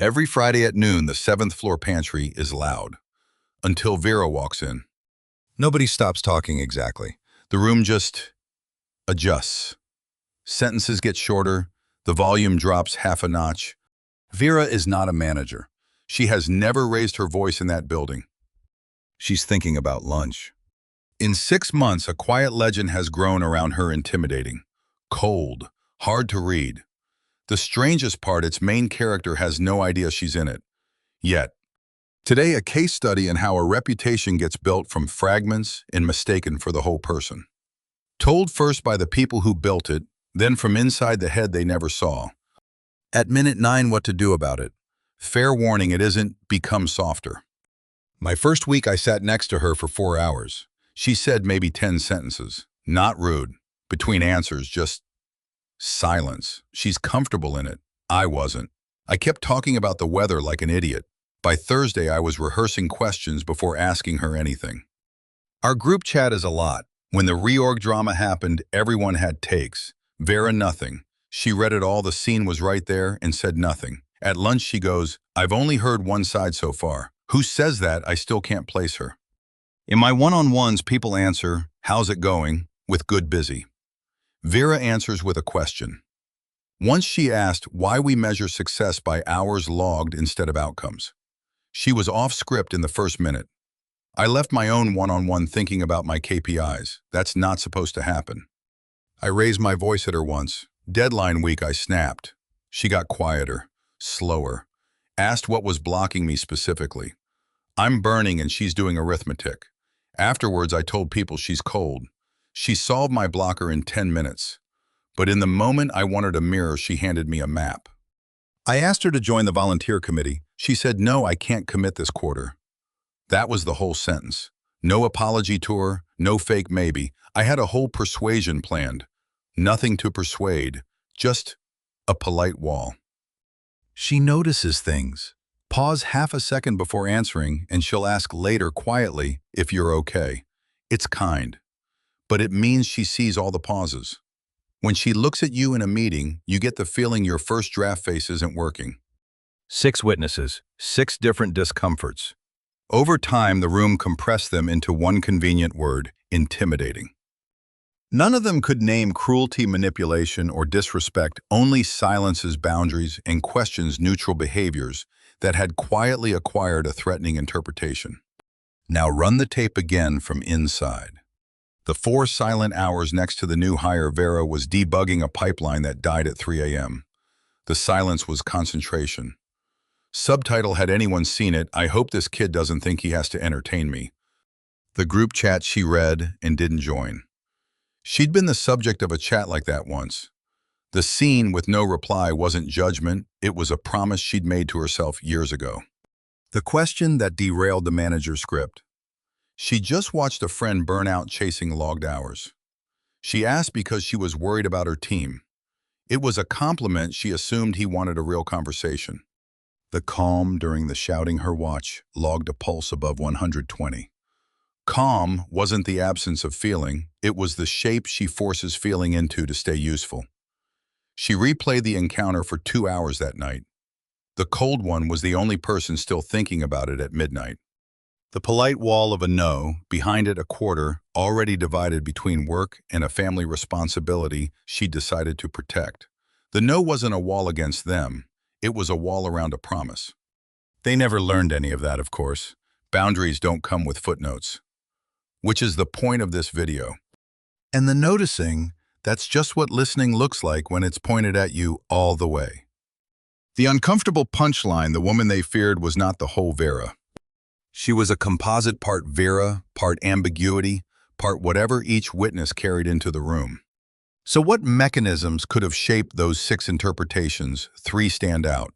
Every Friday at noon, the seventh floor pantry is loud, until Vera walks in. Nobody stops talking exactly. The room just adjusts. Sentences get shorter, the volume drops half a notch. Vera is not a manager. She has never raised her voice in that building. She's thinking about lunch. In 6 months, a quiet legend has grown around her, intimidating, cold, hard to read. The strangest part, its main character has no idea she's in it. Yet, today a case study in how a reputation gets built from fragments and mistaken for the whole person. Told first by the people who built it, then from inside the head they never saw. At minute 9, what to do about it. Fair warning, it isn't become softer. My first week I sat next to her for 4 hours. She said maybe 10 sentences. Not rude. Between answers, just silence. She's comfortable in it. I wasn't. I kept talking about the weather like an idiot. By Thursday, I was rehearsing questions before asking her anything. Our group chat is a lot. When the reorg drama happened, everyone had takes. Vera, nothing. She read it all, the scene was right there, and said nothing. At lunch, she goes, "I've only heard one side so far. Who says that? I still can't place her." In my one-on-ones, people answer, "How's it going?" with "good, busy." Vera answers with a question. Once she asked why we measure success by hours logged instead of outcomes. She was off script in the first minute. I left my own one-on-one thinking about my KPIs. That's not supposed to happen. I raised my voice at her once. Deadline week, I snapped. She got quieter, slower, asked what was blocking me specifically. I'm burning and she's doing arithmetic. Afterwards, I told people she's cold. She solved my blocker in 10 minutes. But in the moment I wanted a mirror, she handed me a map. I asked her to join the volunteer committee. She said, "No, I can't commit this quarter." That was the whole sentence. No apology tour, no fake maybe. I had a whole persuasion planned. Nothing to persuade, just a polite wall. She notices things. Pause half a second before answering, and she'll ask later quietly if you're okay. It's kind, but it means she sees all the pauses. When she looks at you in a meeting, you get the feeling your first draft face isn't working. 6 witnesses, 6 different discomforts. Over time, the room compressed them into one convenient word: intimidating. None of them could name cruelty, manipulation, or disrespect, only silences boundaries and questions neutral behaviors that had quietly acquired a threatening interpretation. Now run the tape again from inside. The 4 silent hours next to the new hire, Vera was debugging a pipeline that died at 3 a.m. The silence was concentration. Subtitle, had anyone seen it, "I hope this kid doesn't think he has to entertain me." The group chat she read and didn't join. She'd been the subject of a chat like that once. The scene with no reply wasn't judgment, it was a promise she'd made to herself years ago. The question that derailed the manager's script. She just watched a friend burn out chasing logged hours. She asked because she was worried about her team. It was a compliment. She assumed he wanted a real conversation. The calm during the shouting her watch logged a pulse above 120. Calm wasn't the absence of feeling, it was the shape she forces feeling into to stay useful. She replayed the encounter for 2 hours that night. The cold one was the only person still thinking about it at midnight. The polite wall of a no, behind it a quarter, already divided between work and a family responsibility she decided to protect. The no wasn't a wall against them, it was a wall around a promise. They never learned any of that, of course. Boundaries don't come with footnotes. Which is the point of this video. And the noticing, that's just what listening looks like when it's pointed at you all the way. The uncomfortable punchline, the woman they feared was not the whole Vera. She was a composite, part Vera, part ambiguity, part whatever each witness carried into the room. So what mechanisms could have shaped those 6 interpretations? 3 stand out.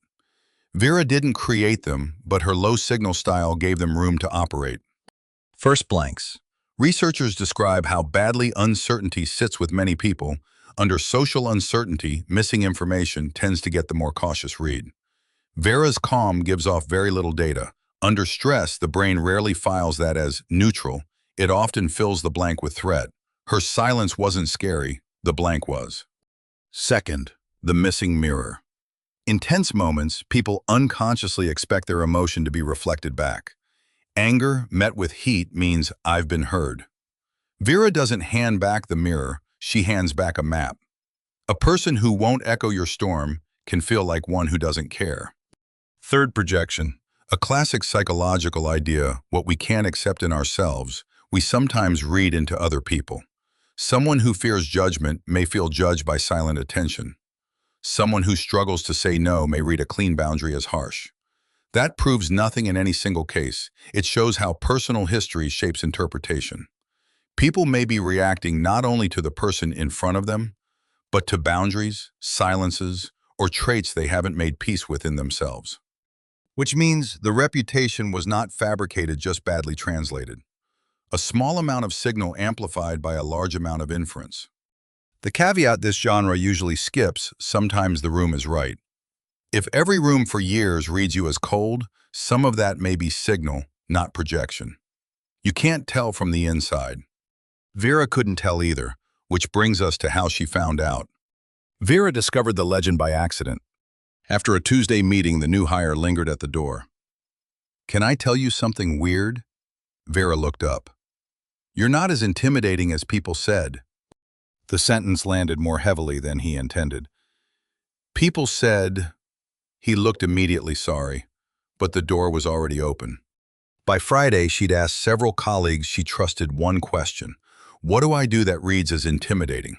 Vera didn't create them, but her low signal style gave them room to operate. First, blanks. Researchers describe how badly uncertainty sits with many people. Under social uncertainty, missing information tends to get the more cautious read. Vera's calm gives off very little data. Under stress, the brain rarely files that as neutral. It often fills the blank with threat. Her silence wasn't scary, the blank was. Second, the missing mirror. In tense moments, people unconsciously expect their emotion to be reflected back. Anger met with heat means I've been heard. Vera doesn't hand back the mirror, she hands back a map. A person who won't echo your storm can feel like one who doesn't care. Third projection, a classic psychological idea, what we can't accept in ourselves, we sometimes read into other people. Someone who fears judgment may feel judged by silent attention. Someone who struggles to say no may read a clean boundary as harsh. That proves nothing in any single case. It shows how personal history shapes interpretation. People may be reacting not only to the person in front of them, but to boundaries, silences, or traits they haven't made peace with in themselves. Which means the reputation was not fabricated, just badly translated. A small amount of signal amplified by a large amount of inference. The caveat this genre usually skips, sometimes the room is right. If every room for years reads you as cold, some of that may be signal, not projection. You can't tell from the inside. Vera couldn't tell either, which brings us to how she found out. Vera discovered the legend by accident. After a Tuesday meeting, the new hire lingered at the door. "Can I tell you something weird?" Vera looked up. "You're not as intimidating as people said." The sentence landed more heavily than he intended. People said. He looked immediately sorry, but the door was already open. By Friday, she'd asked several colleagues she trusted one question. What do I do that reads as intimidating?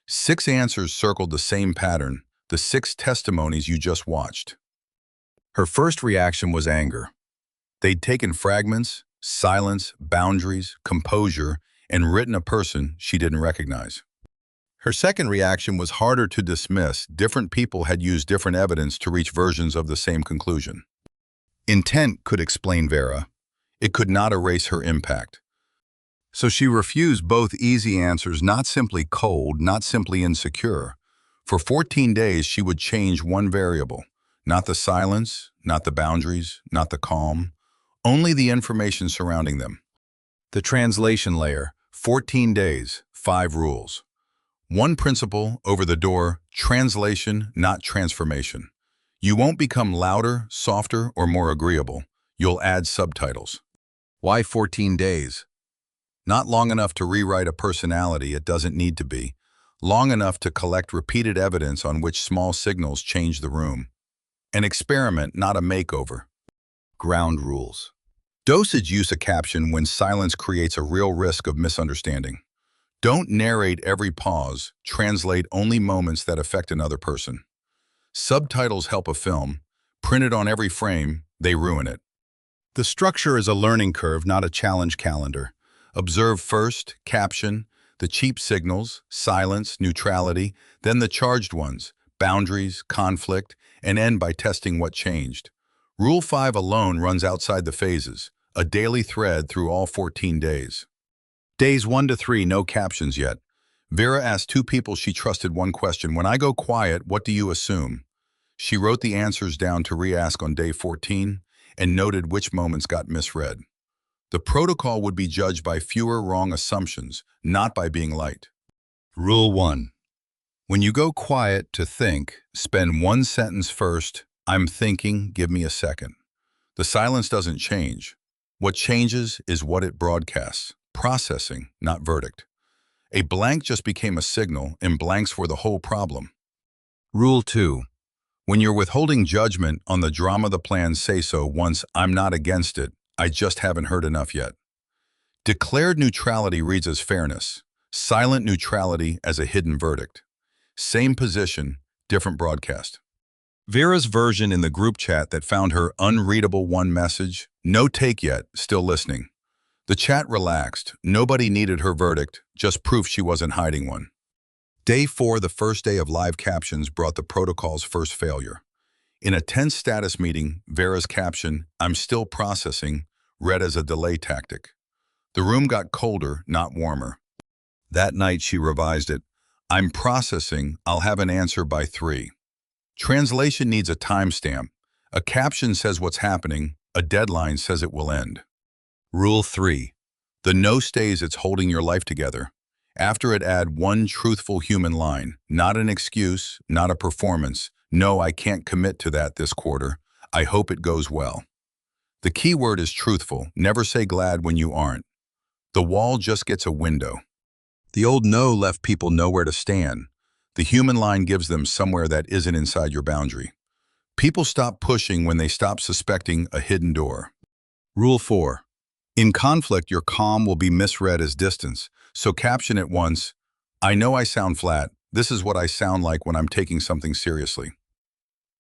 6 answers circled the same pattern, the 6 testimonies you just watched. Her first reaction was anger. They'd taken fragments, silence, boundaries, composure, and written a person she didn't recognize. Her second reaction was harder to dismiss. Different people had used different evidence to reach versions of the same conclusion. Intent could explain Vera. It could not erase her impact. So she refused both easy answers, not simply cold, not simply insecure. For 14 days, she would change one variable. Not the silence, not the boundaries, not the calm, only the information surrounding them. The translation layer, 14 days, 5 rules. One principle over the door, translation, not transformation. You won't become louder, softer, or more agreeable. You'll add subtitles. Why 14 days? Not long enough to rewrite a personality it doesn't need to be. Long enough to collect repeated evidence on which small signals change the room. An experiment, not a makeover. Ground rules. Dosage: use a caption when silence creates a real risk of misunderstanding. Don't narrate every pause, translate only moments that affect another person. Subtitles help a film. Printed on every frame, they ruin it. The structure is a learning curve, not a challenge calendar. Observe first, caption, the cheap signals, silence, neutrality, then the charged ones, boundaries, conflict, and end by testing what changed. Rule 5 alone runs outside the phases, a daily thread through all 14 days. Days 1 to 3, no captions yet. Vera asked 2 people she trusted one question. When I go quiet, what do you assume? She wrote the answers down to re-ask on day 14 and noted which moments got misread. The protocol would be judged by fewer wrong assumptions, not by being light. Rule 1. When you go quiet to think, spend one sentence first. I'm thinking, give me a second. The silence doesn't change. What changes is what it broadcasts. Processing, not verdict. A blank just became a signal, and blanks were the whole problem. Rule 2. When you're withholding judgment on the drama, the plan, say so once. I'm not against it. I just haven't heard enough yet. Declared neutrality reads as fairness. Silent neutrality as a hidden verdict. Same position, different broadcast. Vera's version in the group chat that found her unreadable: one message, no take yet, still listening. The chat relaxed. Nobody needed her verdict, just proof she wasn't hiding one. Day 4, the first day of live captions, brought the protocol's first failure. In a tense status meeting, Vera's caption, I'm still processing, read as a delay tactic. The room got colder, not warmer. That night she revised it. I'm processing, I'll have an answer by 3. Translation needs a timestamp. A caption says what's happening, a deadline says it will end. Rule 3. The no stays, it's holding your life together. After it, add one truthful human line, not an excuse, not a performance, No, I can't commit to that this quarter. I hope it goes well. The key word is truthful. Never say glad when you aren't. The wall just gets a window. The old no left people nowhere to stand. The human line gives them somewhere that isn't inside your boundary. People stop pushing when they stop suspecting a hidden door. Rule 4. In conflict, your calm will be misread as distance, so caption it once, I know I sound flat. This is what I sound like when I'm taking something seriously.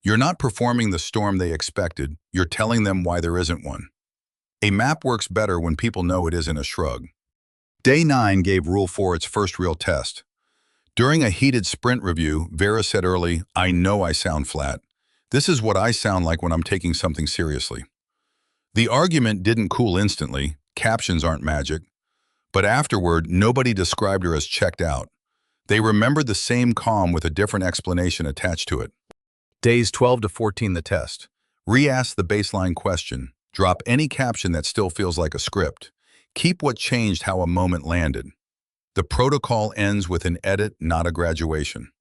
You're not performing the storm they expected, you're telling them why there isn't one. A map works better when people know it isn't a shrug. Day 9 gave Rule 4 its first real test. During a heated sprint review, Vera said early, I know I sound flat. This is what I sound like when I'm taking something seriously. The argument didn't cool instantly, captions aren't magic, but afterward, nobody described her as checked out. They remembered the same calm with a different explanation attached to it. Days 12 to 14 the test. Re-ask the baseline question. Drop any caption that still feels like a script. Keep what changed how a moment landed. The protocol ends with an edit, not a graduation.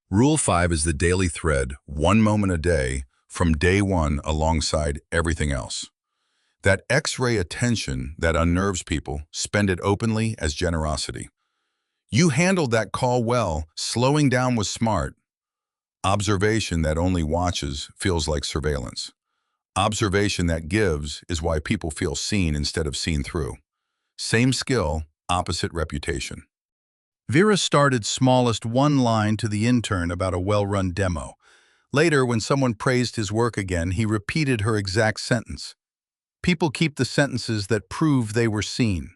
Rule 5 is the daily thread, 1 moment a day, from day 1 alongside everything else. That X-ray attention that unnerves people, spend it openly as generosity. You handled that call well, slowing down was smart. Observation that only watches feels like surveillance. Observation that gives is why people feel seen instead of seen through. Same skill, opposite reputation. Vera started smallest one line to the intern about a well-run demo. Later, when someone praised his work again, he repeated her exact sentence. People keep the sentences that prove they were seen.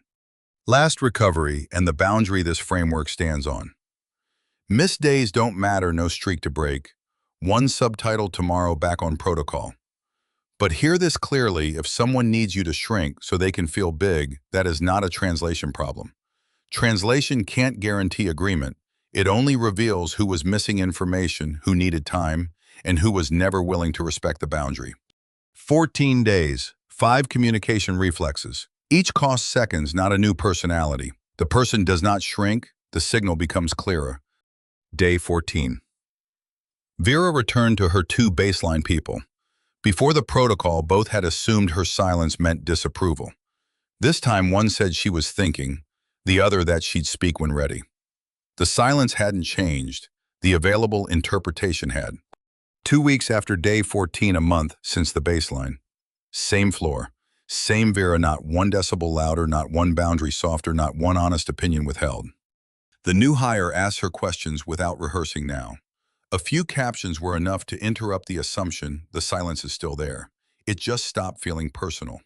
Last recovery and the boundary this framework stands on. Missed days don't matter, no streak to break. One subtitle tomorrow back on protocol. But hear this clearly, if someone needs you to shrink so they can feel big, that is not a translation problem. Translation can't guarantee agreement. It only reveals who was missing information, who needed time, and who was never willing to respect the boundary. 14 days, 5 communication reflexes. Each costs seconds, not a new personality. The person does not shrink, the signal becomes clearer. Day 14. Vera returned to her 2 baseline people. Before the protocol, both had assumed her silence meant disapproval. This time, one said she was thinking, the other that she'd speak when ready. The silence hadn't changed, the available interpretation had. 2 weeks after day 14, a month since the baseline. Same floor, same Vera, not 1 decibel louder, not 1 boundary softer, not 1 honest opinion withheld. The new hire asks her questions without rehearsing now. A few captions were enough to interrupt the assumption the silence is still there. It just stopped feeling personal.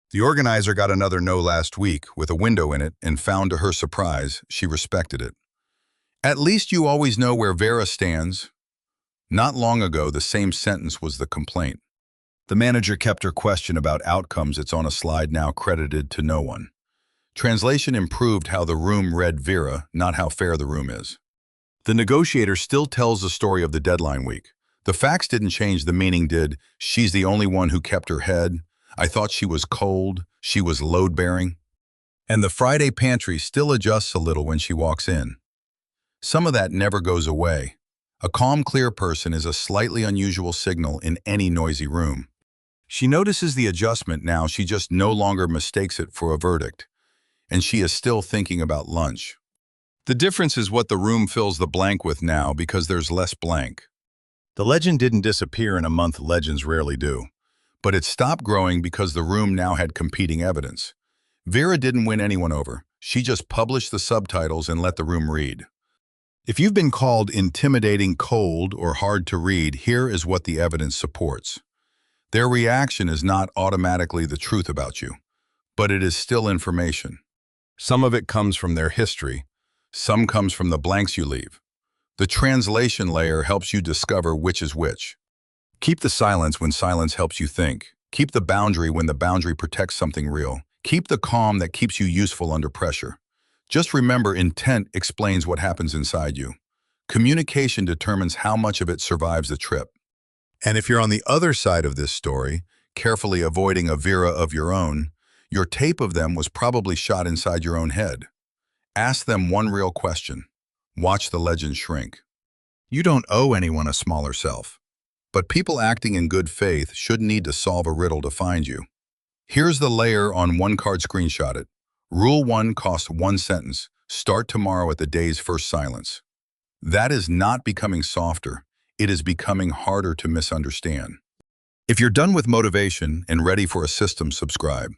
The organizer got another no last week with a window in it and found to her surprise she respected it. At least you always know where Vera stands. Not long ago, the same sentence was the complaint. The manager kept her question about outcomes. It's on a slide now credited to no one. Translation improved how the room read Vera, not how fair the room is. The negotiator still tells the story of the deadline week. The facts didn't change, the meaning did. She's the only one who kept her head. I thought she was cold, she was load-bearing. And the Friday pantry still adjusts a little when she walks in. Some of that never goes away. A calm, clear person is a slightly unusual signal in any noisy room. She notices the adjustment now, she just no longer mistakes it for a verdict. And she is still thinking about lunch. The difference is what the room fills the blank with now, because there's less blank. The legend didn't disappear in a month, legends rarely do. But it stopped growing because the room now had competing evidence. Vera didn't win anyone over. She just published the subtitles and let the room read. If you've been called intimidating, cold, or hard to read, here is what the evidence supports. Their reaction is not automatically the truth about you, but it is still information. Some of it comes from their history. Some comes from the blanks you leave. The translation layer helps you discover which is which. Keep the silence when silence helps you think. Keep the boundary when the boundary protects something real. Keep the calm that keeps you useful under pressure. Just remember, intent explains what happens inside you. Communication determines how much of it survives the trip. And if you're on the other side of this story, carefully avoiding a Vera of your own, your tape of them was probably shot inside your own head. Ask them one real question. Watch the legend shrink. You don't owe anyone a smaller self. But people acting in good faith should need to solve a riddle to find you. Here's the layer on one card screenshotted. Rule 1 costs one sentence. Start tomorrow at the day's first silence. That is not becoming softer. It is becoming harder to misunderstand. If you're done with motivation and ready for a system, subscribe.